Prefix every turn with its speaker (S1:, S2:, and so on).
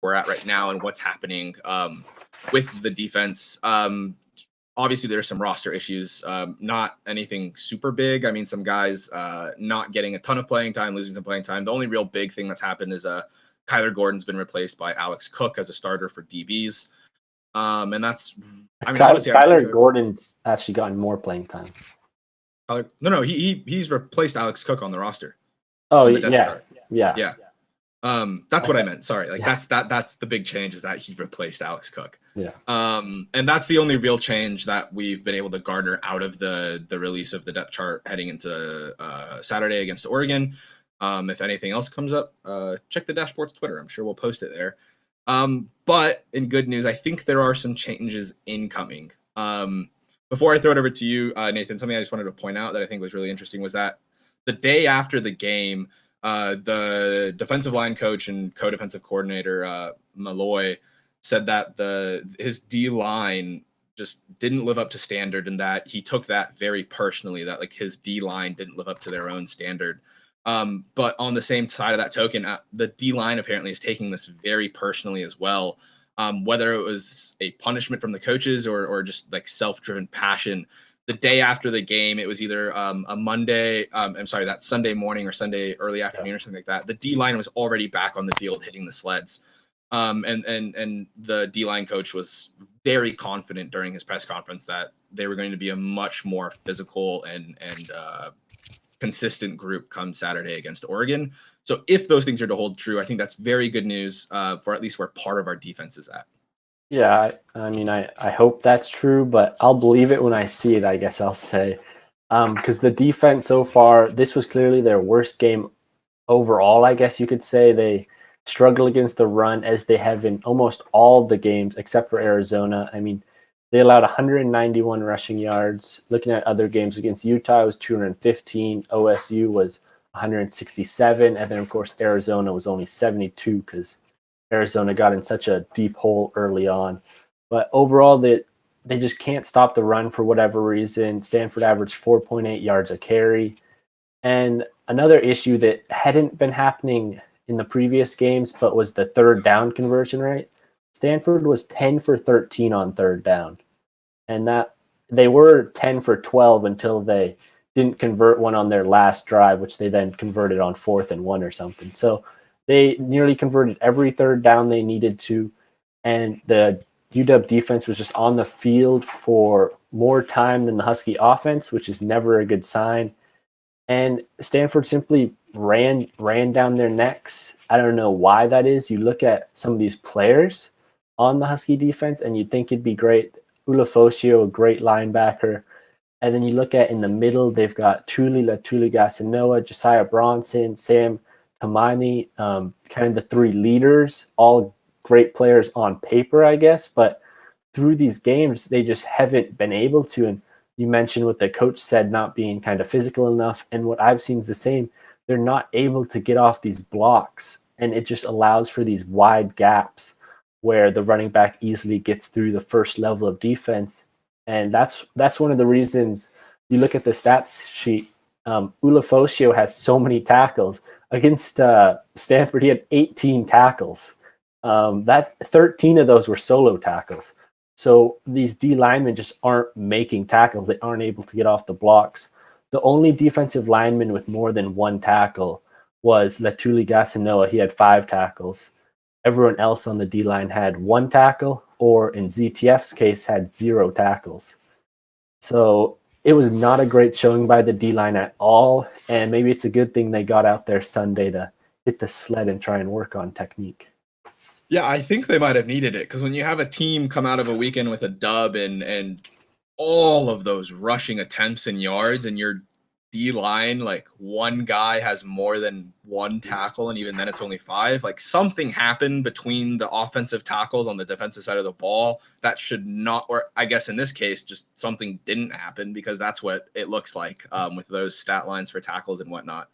S1: we're at right now and what's happening with the defense. Obviously, there's some roster issues, not anything super big. I mean, some guys not getting a ton of playing time, losing some playing time. The only real big thing that's happened is Kyler Gordon's been replaced by Alex Cook as a starter for DBs. And that's, I mean, honestly,
S2: Kyler Gordon's actually gotten more playing time.
S1: No, he's replaced Alex Cook on the roster.
S2: Oh,
S1: on the depth
S2: yeah.
S1: chart.
S2: Yeah.
S1: That's what I meant. Sorry. Like that's the big change is that he replaced Alex Cook.
S2: Yeah.
S1: And that's the only real change that we've been able to garner out of the release of the depth chart heading into Saturday against Oregon. If anything else comes up, check the Dashboard's Twitter. I'm sure we'll post it there. But in good news, I think there are some changes incoming. Before I throw it over to you, Nathan, something I just wanted to point out that I think was really interesting was that the day after the game, the defensive line coach and co-defensive coordinator, Malloy, said that his D-line just didn't live up to standard and that he took that very personally, that like his D-line didn't live up to their own standard. But on the same side of that token, the D-line apparently is taking this very personally as well. Whether it was a punishment from the coaches or just like self-driven passion. The day after the game, it was either a Monday, that Sunday morning or Sunday early afternoon or something like that. The D-line was already back on the field hitting the sleds. And the D-line coach was very confident during his press conference that they were going to be a much more physical and consistent group come Saturday against Oregon. So if those things are to hold true, I think that's very good news for at least where part of our defense is at.
S2: Yeah, I mean, I hope that's true, but I'll believe it when I see it, I guess I'll say. Because the defense so far, this was clearly their worst game overall, I guess you could say. They struggle against the run as they have in almost all the games except for Arizona. I mean, they allowed 191 rushing yards. Looking at other games against Utah, it was 215. OSU was 167. And then, of course, Arizona was only 72 because Arizona got in such a deep hole early on. But overall, they just can't stop the run for whatever reason. Stanford averaged 4.8 yards a carry. And another issue that hadn't been happening in the previous games, but was the third down conversion rate. Stanford was 10 for 13 on third down. And that they were 10 for 12 until they didn't convert one on their last drive, which they then converted on 4th and 1 or something. So they nearly converted every third down they needed to. And the UW defense was just on the field for more time than the Husky offense, which is never a good sign. And Stanford simply ran down their necks. I don't know why that is. You look at some of these players on the Husky defense, and you'd think it'd be great. Ulafosio, a great linebacker. And then you look at in the middle, they've got Tuli Latuligasenoa, Josiah Bronson, Sam Tamani, kind of the three leaders, all great players on paper, I guess. But through these games, they just haven't been able to. And you mentioned what the coach said, not being kind of physical enough. And what I've seen is the same. They're not able to get off these blocks. And it just allows for these wide gaps where the running back easily gets through the first level of defense. And that's one of the reasons you look at the stats sheet. Ulafosio has so many tackles. Against Stanford, he had 18 tackles. That 13 of those were solo tackles. So these D linemen just aren't making tackles. They aren't able to get off the blocks. The only defensive lineman with more than one tackle was Latuli Gasanoa. He had 5 tackles. Everyone else on the D-line had 1 tackle, or in ZTF's case, had 0 tackles. So it was not a great showing by the D-line at all, and maybe it's a good thing they got out there Sunday to hit the sled and try and work on technique.
S1: Yeah, I think they might have needed it, because when you have a team come out of a weekend with a dub and all of those rushing attempts and yards, and your D-line, like one guy has more than 1 tackle, and even then it's only 5. Like something happened between the offensive tackles on the defensive side of the ball that should not, or I guess in this case, just something didn't happen, because that's what it looks like with those stat lines for tackles and whatnot.